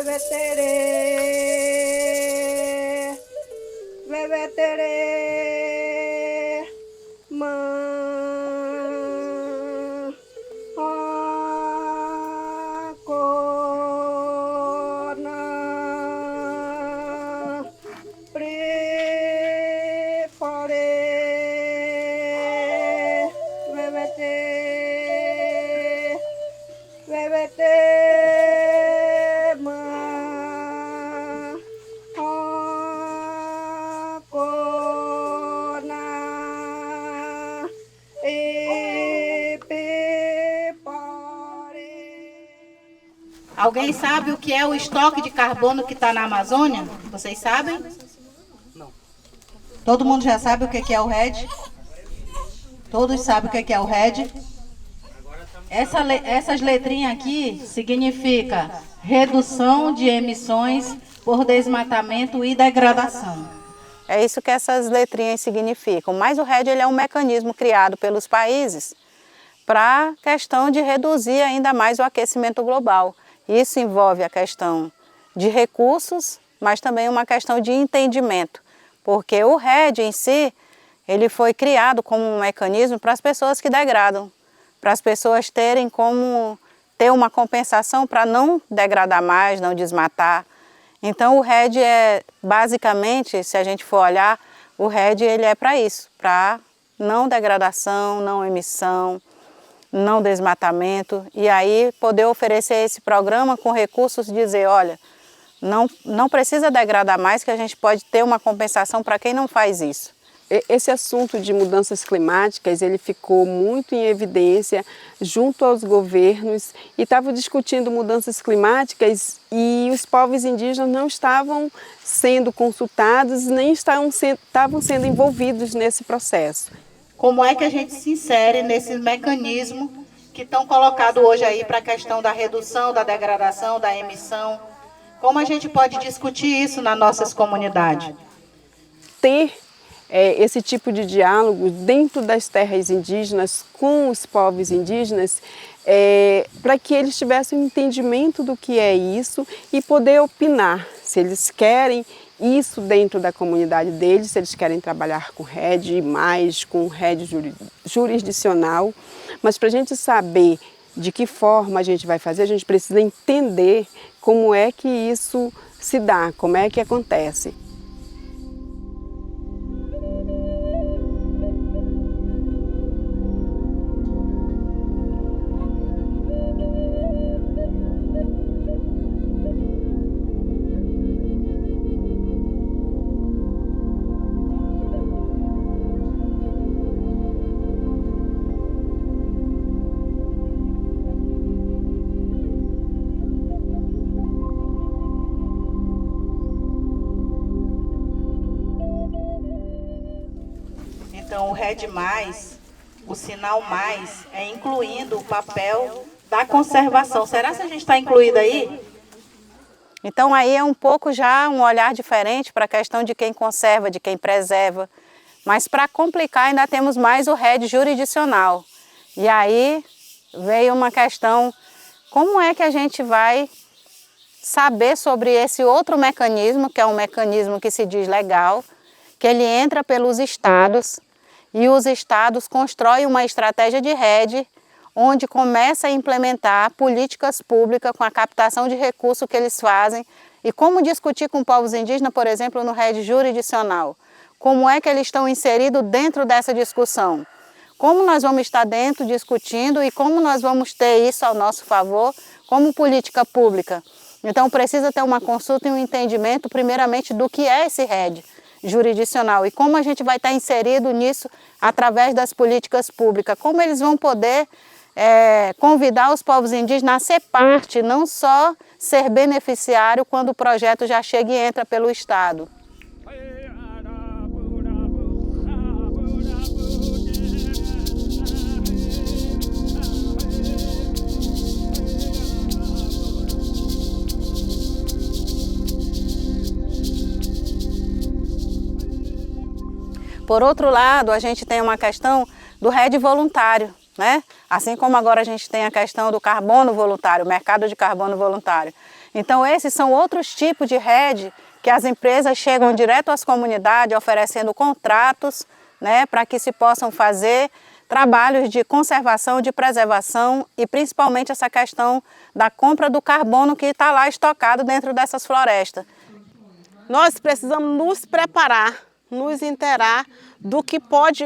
vevetere, vevetere, ma, akona, prepare, vevete, vevete. Alguém sabe o que é o estoque de carbono que está na Amazônia? Vocês sabem? Não. Todo mundo já sabe o que é o RED? Todos sabem o que é o RED? Essas letrinhas aqui significa redução de emissões por desmatamento e degradação. É isso que essas letrinhas significam. Mas o RED ele é um mecanismo criado pelos países para a questão de reduzir ainda mais o aquecimento global. Isso envolve a questão de recursos, mas também uma questão de entendimento, porque o RED em si, ele foi criado como um mecanismo para as pessoas que degradam, para as pessoas terem como ter uma compensação para não degradar mais, não desmatar. Então o RED é basicamente, se a gente for olhar, o RED ele é para isso, para não degradação, não emissão, não desmatamento, e aí poder oferecer esse programa com recursos, dizer, olha, não precisa degradar mais, que a gente pode ter uma compensação para quem não faz isso. Esse assunto de mudanças climáticas, ele ficou muito em evidência junto aos governos e estavam discutindo mudanças climáticas e os povos indígenas não estavam sendo consultados, nem estavam sendo envolvidos nesse processo. Como é que a gente se insere nesse mecanismo que estão colocados hoje aí para a questão da redução, da degradação, da emissão? Como a gente pode discutir isso nas nossas comunidades? Ter esse tipo de diálogo dentro das terras indígenas, com os povos indígenas, para que eles tivessem um entendimento do que é isso e poder opinar se eles querem isso dentro da comunidade deles, se eles querem trabalhar com RED e mais com RED jurisdicional. Mas para a gente saber de que forma a gente vai fazer, a gente precisa entender como é que isso se dá, como é que acontece. Então, o RED+, o sinal mais, é incluindo o papel da conservação. Será que a gente está incluído aí? Então aí é um pouco já um olhar diferente para a questão de quem conserva, de quem preserva. Mas para complicar ainda temos mais o RED jurisdicional. E aí veio uma questão, como é que a gente vai saber sobre esse outro mecanismo, que é um mecanismo que se diz legal, que ele entra pelos estados, e os estados constroem uma estratégia de RED, onde começa a implementar políticas públicas com a captação de recursos que eles fazem, e como discutir com povos indígenas, por exemplo, no RED jurisdicional. Como é que eles estão inseridos dentro dessa discussão? Como nós vamos estar dentro discutindo e como nós vamos ter isso ao nosso favor como política pública? Então precisa ter uma consulta e um entendimento, primeiramente, do que é esse RED jurisdicional e como a gente vai estar inserido nisso através das políticas públicas, como eles vão poder convidar os povos indígenas a ser parte, não só ser beneficiário quando o projeto já chega e entra pelo Estado. Por outro lado, a gente tem uma questão do RED voluntário, né? Assim como agora a gente tem a questão do carbono voluntário, o mercado de carbono voluntário. Então esses são outros tipos de rede que as empresas chegam direto às comunidades oferecendo contratos, né, para que se possam fazer trabalhos de conservação, de preservação e principalmente essa questão da compra do carbono que está lá estocado dentro dessas florestas. Nós precisamos nos preparar, nos inteirar do que pode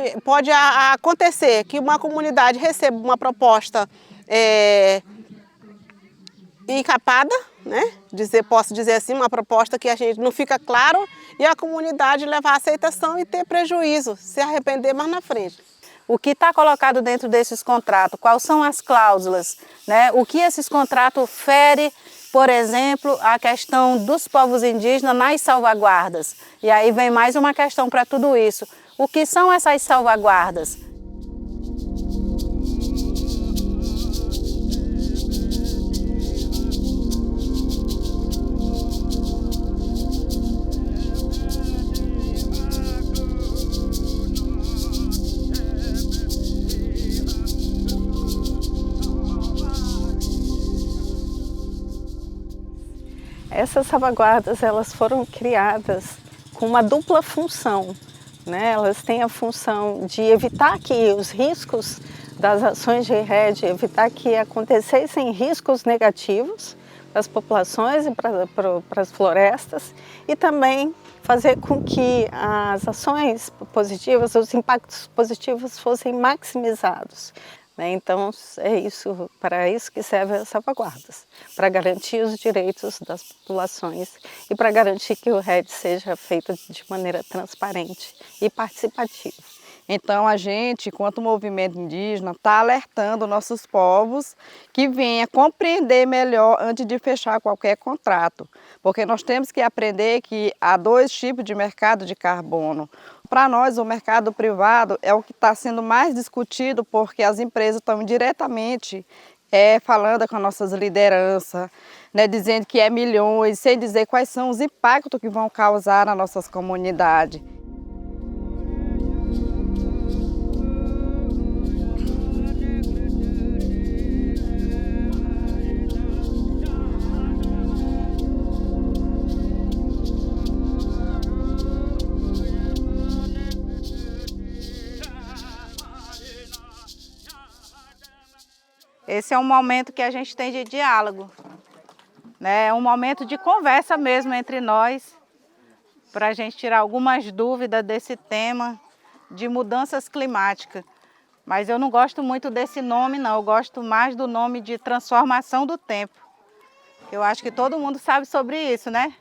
acontecer, que uma comunidade receba uma proposta encapada, né? Posso dizer assim, uma proposta que a gente não fica claro e a comunidade levar a aceitação e ter prejuízo, se arrepender mais na frente. O que está colocado dentro desses contratos, quais são as cláusulas, né? O que esses contratos ferem, por exemplo, a questão dos povos indígenas nas salvaguardas. E aí vem mais uma questão para tudo isso. O que são essas salvaguardas? Essas salvaguardas, elas foram criadas com uma dupla função, né? Elas têm a função de evitar que os riscos das ações de rede, evitar que acontecessem riscos negativos para as populações e para as florestas, e também fazer com que as ações positivas, os impactos positivos fossem maximizados. Então, é isso, para isso que servem as salvaguardas, para garantir os direitos das populações e para garantir que o RED seja feito de maneira transparente e participativa. Então a gente, enquanto movimento indígena, está alertando nossos povos que venham compreender melhor antes de fechar qualquer contrato, porque nós temos que aprender que há dois tipos de mercado de carbono. Para nós, o mercado privado é o que está sendo mais discutido, porque as empresas estão diretamente falando com as nossas lideranças, né, dizendo que é milhões, sem dizer quais são os impactos que vão causar nas nossas comunidades. Esse é um momento que a gente tem de diálogo, né? É um momento de conversa mesmo entre nós, para a gente tirar algumas dúvidas desse tema de mudanças climáticas. Mas eu não gosto muito desse nome, não. Eu gosto mais do nome de transformação do tempo. Eu acho que todo mundo sabe sobre isso, né?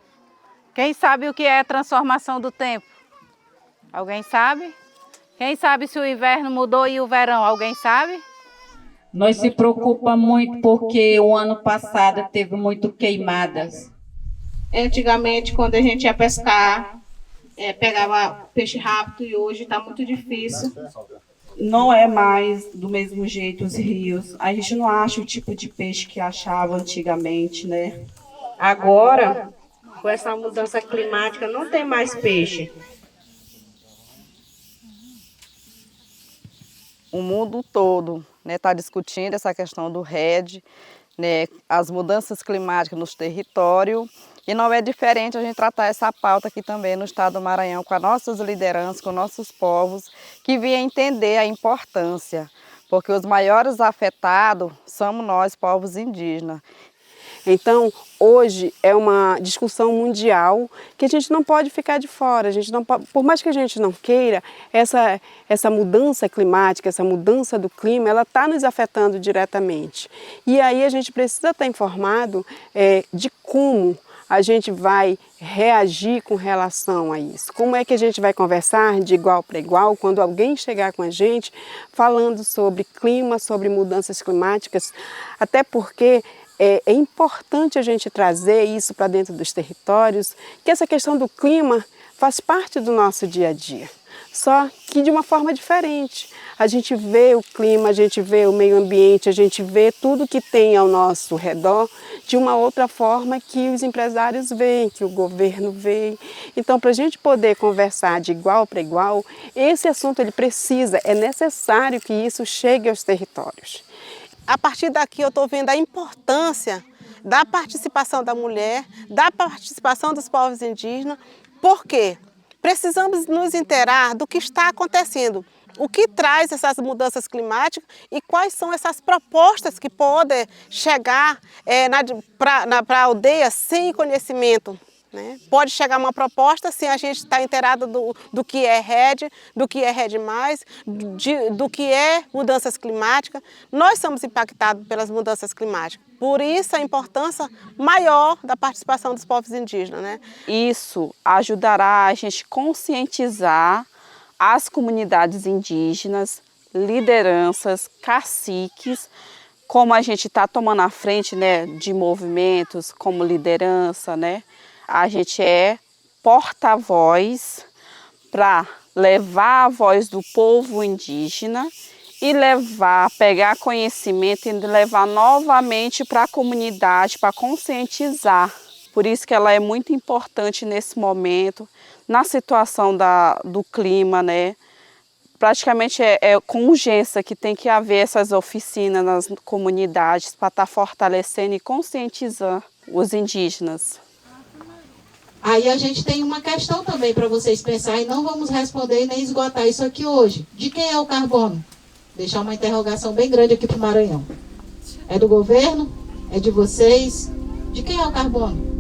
Quem sabe o que é transformação do tempo? Alguém sabe? Quem sabe se o inverno mudou e o verão? Alguém sabe? Nós se preocupa muito porque o ano passado teve muito queimadas. Antigamente, quando a gente ia pescar, pegava peixe rápido e hoje está muito difícil. Não é mais do mesmo jeito os rios. A gente não acha o tipo de peixe que achava antigamente, né? Agora, com essa mudança climática, não tem mais peixe. O mundo todo está discutindo essa questão do RED, né, as mudanças climáticas nos territórios, e não é diferente a gente tratar essa pauta aqui também no estado do Maranhão, com as nossas lideranças, com nossos povos, que venham entender a importância, porque os maiores afetados somos nós, povos indígenas. Então, hoje é uma discussão mundial que a gente não pode ficar de fora. A gente não pode, por mais que a gente não queira, essa mudança climática, essa mudança do clima, ela está nos afetando diretamente. E aí a gente precisa estar informado de como a gente vai reagir com relação a isso. Como é que a gente vai conversar de igual para igual quando alguém chegar com a gente falando sobre clima, sobre mudanças climáticas, até porque é importante a gente trazer isso para dentro dos territórios, que essa questão do clima faz parte do nosso dia a dia, só que de uma forma diferente. A gente vê o clima, a gente vê o meio ambiente, a gente vê tudo que tem ao nosso redor de uma outra forma que os empresários veem, que o governo vê. Então, para a gente poder conversar de igual para igual, esse assunto é necessário que isso chegue aos territórios. A partir daqui eu estou vendo a importância da participação da mulher, da participação dos povos indígenas. Por quê? Precisamos nos inteirar do que está acontecendo, o que traz essas mudanças climáticas e quais são essas propostas que podem chegar para a aldeia sem conhecimento. Né? Pode chegar uma proposta sem a gente estar inteirado do que é REDD, do que é REDD+, do que é mudanças climáticas. Nós somos impactados pelas mudanças climáticas. Por isso a importância maior da participação dos povos indígenas. Né? Isso ajudará a gente conscientizar as comunidades indígenas, lideranças, caciques, como a gente está tomando a frente, né, de movimentos como liderança, né? A gente é porta-voz para levar a voz do povo indígena e pegar conhecimento e levar novamente para a comunidade, para conscientizar. Por isso que ela é muito importante nesse momento, na situação do clima, né? Praticamente é com urgência que tem que haver essas oficinas nas comunidades para estar fortalecendo e conscientizando os indígenas. Aí a gente tem uma questão também para vocês pensarem, e não vamos responder e nem esgotar isso aqui hoje. De quem é o carbono? Deixar uma interrogação bem grande aqui para o Maranhão. É do governo? É de vocês? De quem é o carbono?